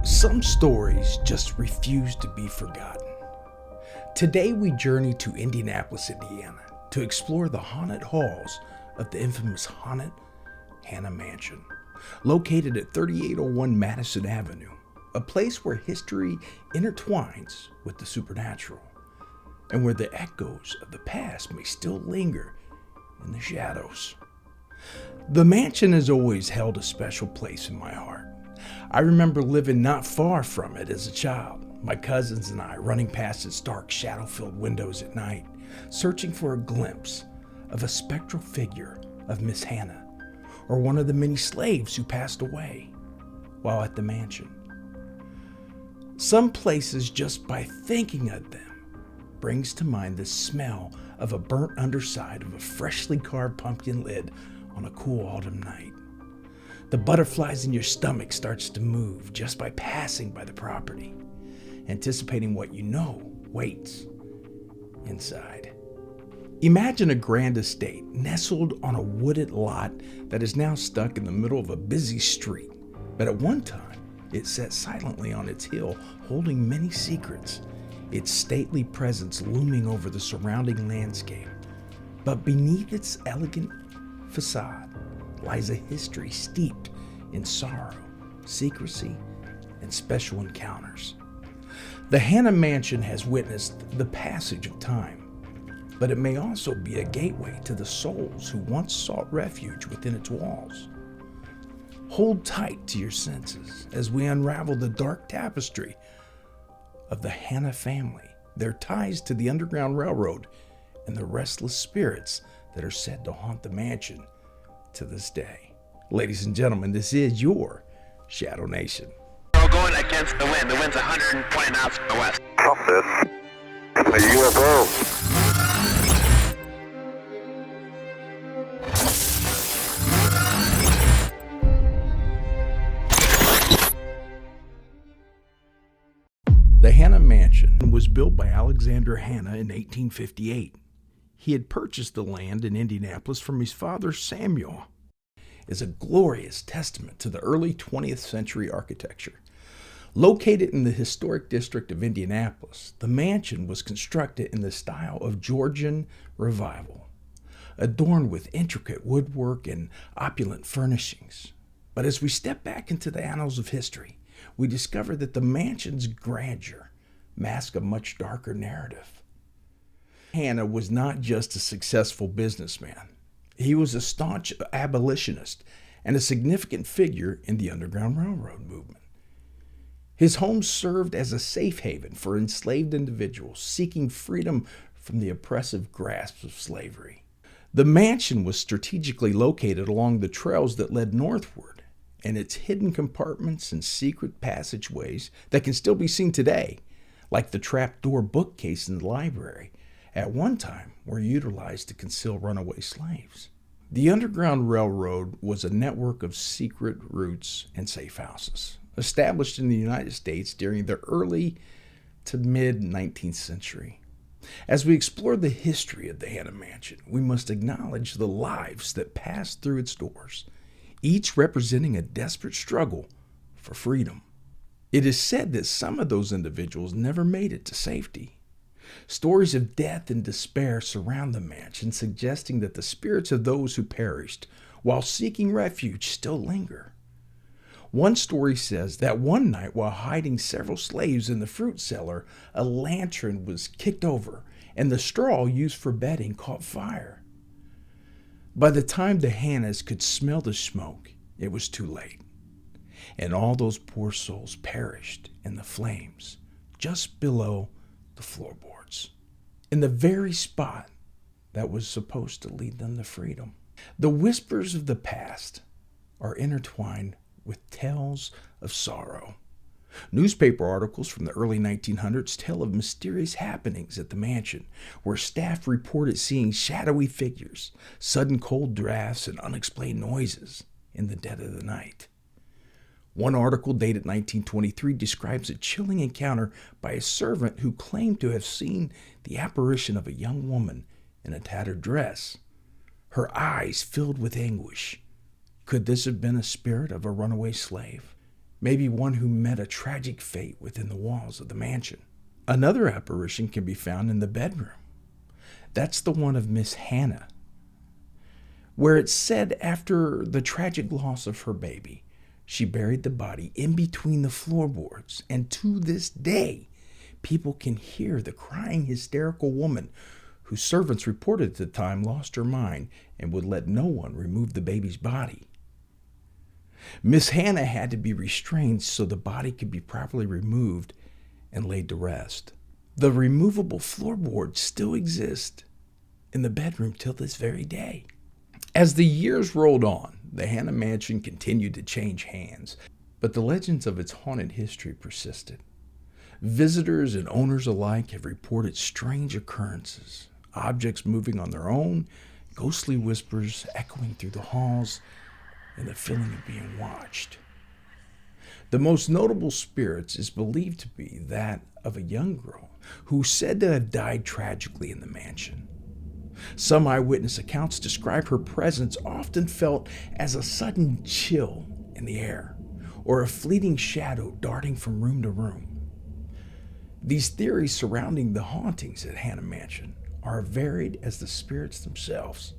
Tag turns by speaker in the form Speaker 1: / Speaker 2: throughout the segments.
Speaker 1: Some stories just refuse to be forgotten. Today we journey to Indianapolis, Indiana, to explore the haunted halls of the infamous haunted Hannah Mansion, located at 3801 Madison Avenue, a place where history intertwines with the supernatural, and where the echoes of the past may still linger in the shadows. The mansion has always held a special place in my heart. I remember living not far from it as a child, my cousins and I running past its dark, shadow-filled windows at night, searching for a glimpse of a spectral figure of Miss Hannah, or one of the many slaves who passed away while at the mansion. Some places, just by thinking of them, brings to mind the smell of a burnt underside of a freshly carved pumpkin lid on a cool autumn night. The butterflies in your stomach starts to move just by passing by the property, anticipating what you know waits inside. Imagine a grand estate nestled on a wooded lot that is now stuck in the middle of a busy street, but at one time it sat silently on its hill, holding many secrets, its stately presence looming over the surrounding landscape. But beneath its elegant facade lies a history steeped in sorrow, secrecy, and special encounters. The Hannah Mansion has witnessed the passage of time, but it may also be a gateway to the souls who once sought refuge within its walls. Hold tight to your senses as we unravel the dark tapestry of the Hannah family, their ties to the Underground Railroad, and the restless spirits that are said to haunt the mansion to this day. Ladies and gentlemen, this is your Shadow Nation.
Speaker 2: We're going against the wind. The wind's 120 knots from the west.
Speaker 3: Stop this. A UFO.
Speaker 1: The Hannah Mansion was built by Alexander Hannah in 1858. He had purchased the land in Indianapolis from his father Samuel. Is a glorious testament to the early 20th century architecture. Located in the historic district of Indianapolis, the mansion was constructed in the style of Georgian Revival, adorned with intricate woodwork and opulent furnishings. But as we step back into the annals of history, we discover that the mansion's grandeur masks a much darker narrative. Hannah was not just a successful businessman. He was a staunch abolitionist and a significant figure in the Underground Railroad movement. His home served as a safe haven for enslaved individuals seeking freedom from the oppressive grasp of slavery. The mansion was strategically located along the trails that led northward, and its hidden compartments and secret passageways that can still be seen today, like the trapdoor bookcase in the library, at one time were utilized to conceal runaway slaves. The Underground Railroad was a network of secret routes and safe houses, established in the United States during the early to mid-19th century. As we explore the history of the Hannah Mansion, we must acknowledge the lives that passed through its doors, each representing a desperate struggle for freedom. It is said that some of those individuals never made it to safety. Stories of death and despair surround the mansion, suggesting that the spirits of those who perished while seeking refuge still linger. One story says that one night, while hiding several slaves in the fruit cellar, a lantern was kicked over and the straw used for bedding caught fire. By the time the Hannahs could smell the smoke, it was too late, and all those poor souls perished in the flames just below the floorboards, in the very spot that was supposed to lead them to freedom. The whispers of the past are intertwined with tales of sorrow. Newspaper articles from the early 1900s tell of mysterious happenings at the mansion, where staff reported seeing shadowy figures, sudden cold drafts, and unexplained noises in the dead of the night. One article dated 1923 describes a chilling encounter by a servant who claimed to have seen the apparition of a young woman in a tattered dress, her eyes filled with anguish. Could this have been a spirit of a runaway slave? maybe one who met a tragic fate within the walls of the mansion. Another apparition can be found in the bedroom. That's the one of Miss Hannah, where it's said after the tragic loss of her baby, she buried the body in between the floorboards, and to this day, people can hear the crying, hysterical woman whose servants reported at the time lost her mind and would let no one remove the baby's body. Miss Hannah had to be restrained so the body could be properly removed and laid to rest. The removable floorboards still exist in the bedroom till this very day. As the years rolled on, the Hannah Mansion continued to change hands, but the legends of its haunted history persisted. Visitors and owners alike have reported strange occurrences, objects moving on their own, ghostly whispers echoing through the halls, and the feeling of being watched. The most notable spirits is believed to be that of a young girl who is said to have died tragically in the mansion. Some eyewitness accounts describe her presence often felt as a sudden chill in the air or a fleeting shadow darting from room to room. These theories surrounding the hauntings at Hannah Mansion are varied as the spirits themselves.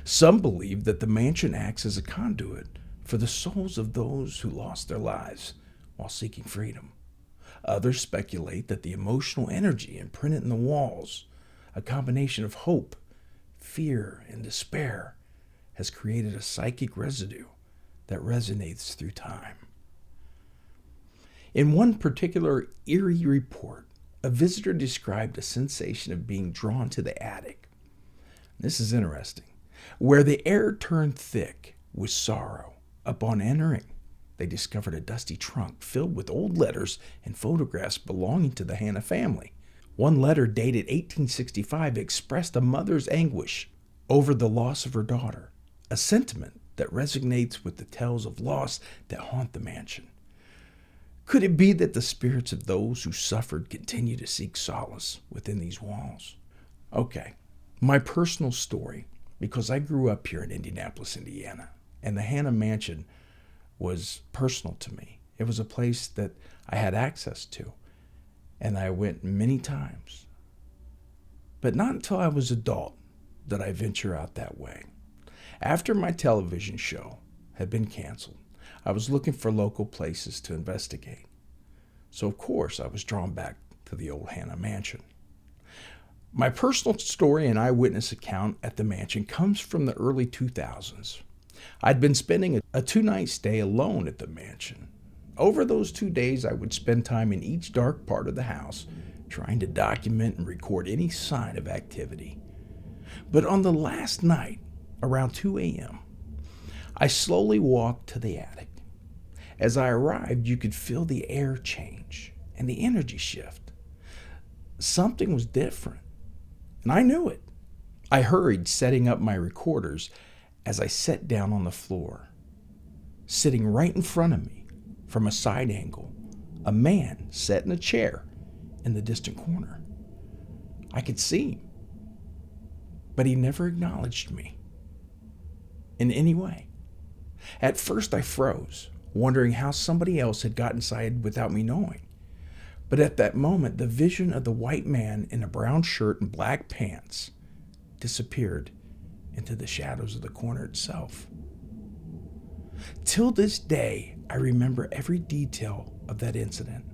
Speaker 1: Some believe that the mansion acts as a conduit for the souls of those who lost their lives while seeking freedom. Others speculate that the emotional energy imprinted in the walls, a combination of hope, fear, and despair, has created a psychic residue that resonates through time. In one particular eerie report, a visitor described a sensation of being drawn to the attic. This is interesting. Where the air turned thick with sorrow. Upon entering, they discovered a dusty trunk filled with old letters and photographs belonging to the Hannah family. One letter dated 1865 expressed a mother's anguish over the loss of her daughter, a sentiment that resonates with the tales of loss that haunt the mansion. Could it be that the spirits of those who suffered continue to seek solace within these walls? Okay, my personal story, because I grew up here in Indianapolis, Indiana, and the Hannah Mansion was personal to me. It was a place that I had access to, and I went many times. But not until I was adult did I venture out that way. After my television show had been canceled, I was looking for local places to investigate. So of course I was drawn back to the old Hannah Mansion. My personal story and eyewitness account at the mansion comes from the early 2000s. I'd been spending a 2-night stay alone at the mansion. Over those 2 days, I would spend time in each dark part of the house, trying to document and record any sign of activity. But on the last night, around 2 a.m., I slowly walked to the attic. As I arrived, you could feel the air change and the energy shift. Something was different, and I knew it. I hurried, setting up my recorders as I sat down on the floor. Sitting right in front of me, from a side angle, a man sat in a chair in the distant corner. I could see him, but he never acknowledged me in any way. At first I froze, wondering how somebody else had got inside without me knowing. But at that moment, the vision of the white man in a brown shirt and black pants disappeared into the shadows of the corner itself. Till this day, I remember every detail of that incident.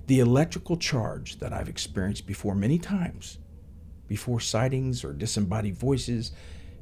Speaker 1: The electrical charge that I've experienced before many times, before sightings or disembodied voices,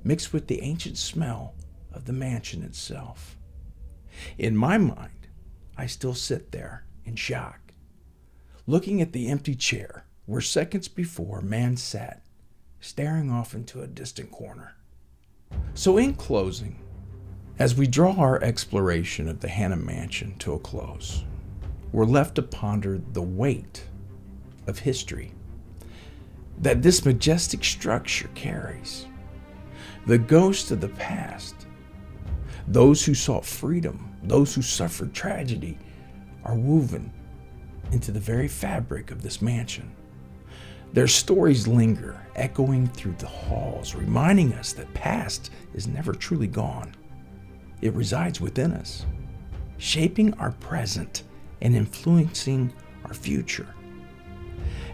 Speaker 1: mixed with the ancient smell of the mansion itself. In my mind, I still sit there in shock, looking at the empty chair where seconds before a man sat, staring off into a distant corner. So in closing, as we draw our exploration of the Hannah Mansion to a close, we're left to ponder the weight of history that this majestic structure carries. The ghosts of the past, those who sought freedom, those who suffered tragedy, are woven into the very fabric of this mansion. Their stories linger, echoing through the halls, reminding us that past is never truly gone. It resides within us. shaping our present and influencing our future.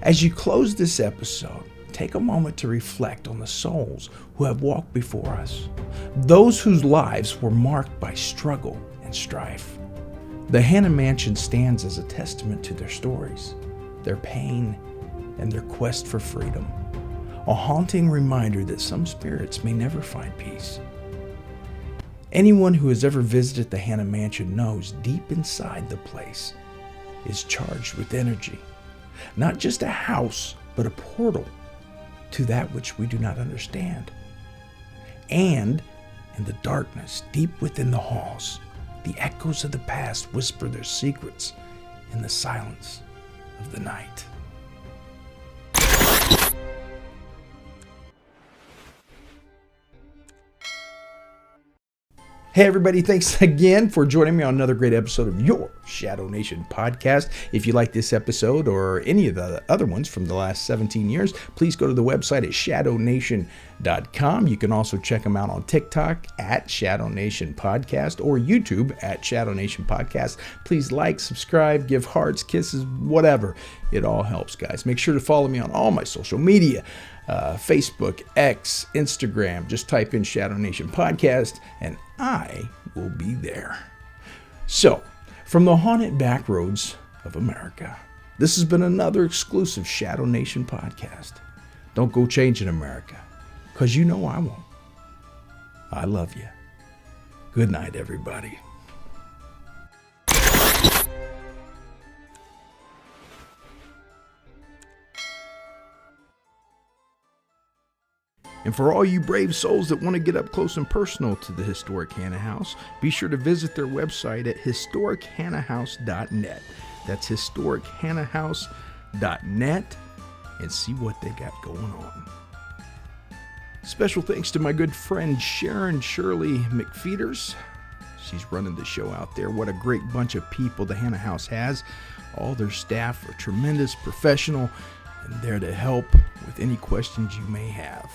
Speaker 1: As you close this episode, take a moment to reflect on the souls who have walked before us, those whose lives were marked by struggle and strife. The Hanna Mansion stands as a testament to their stories, their pain, and their quest for freedom, a haunting reminder that some spirits may never find peace. Anyone who has ever visited the Hanna Mansion knows deep inside the place is charged with energy, not just a house, but a portal to that which we do not understand. And in the darkness, deep within the halls, the echoes of the past whisper their secrets in the silence of the night. Hey everybody, thanks again for joining me on another great episode of your Shadow Nation podcast. If you like this episode or any of the other ones from the last 17 years, please go to the website at shadownation.com. You can also check them out on TikTok at Shadow Nation Podcast or YouTube at Shadow Nation Podcast. Please like, subscribe, give hearts, kisses, whatever. It all helps, guys. Make sure to follow me on all my social media. Facebook, X, Instagram. Just type in Shadow Nation Podcast and I will be there. So, from the haunted back roads of America, this has been another exclusive Shadow Nation podcast. Don't go changing America, because you know I won't. I love you. Good night, everybody. And for all you brave souls that want to get up close and personal to the historic Hanna House, be sure to visit their website at historichannahouse.net. That's historichannahouse.net and see what they got going on. Special thanks to my good friend Sharon Shirley McFeeters. She's running the show out there. What a great bunch of people the Hanna House has. All their staff are tremendous, professional, and there to help with any questions you may have.